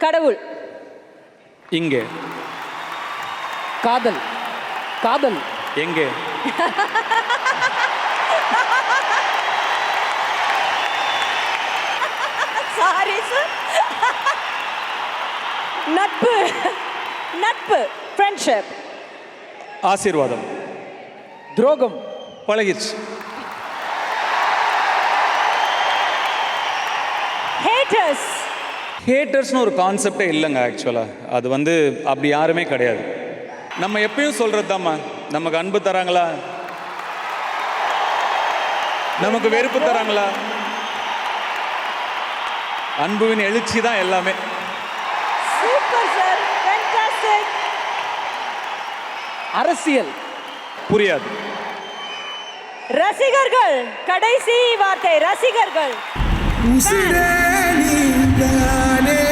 கடவுள். இங்கே. காதல். காதல் எங்கே? Sorry sir. நட்பு. நட்பு. ஃப்ரெண்ட்ஷிப். ஆசீர்வாதம். துரோகம். பழகிருச்சு. ஹேட்டர்ஸ். ஹேட்டர்ஸ்னு ஒரு கான்செப்டே இல்லைங்க ஆக்சுவலாக. அது வந்து அப்படி யாருமே கிடையாது. நம்ம எப்பயும் சொல்கிறது தாம்மா, நமக்கு அன்பு தராங்களா, நமக்கு வெறுப்பு தராங்களா, அன்புவின் எழுச்சி தான் எல்லாமே. Super sir. ஃபேண்டாஸ்டிக். அரசியல். புரியாது. ரசிகர்கள். கடைசி வார்த்தை ரசிகர்கள். உசிரே நீதானே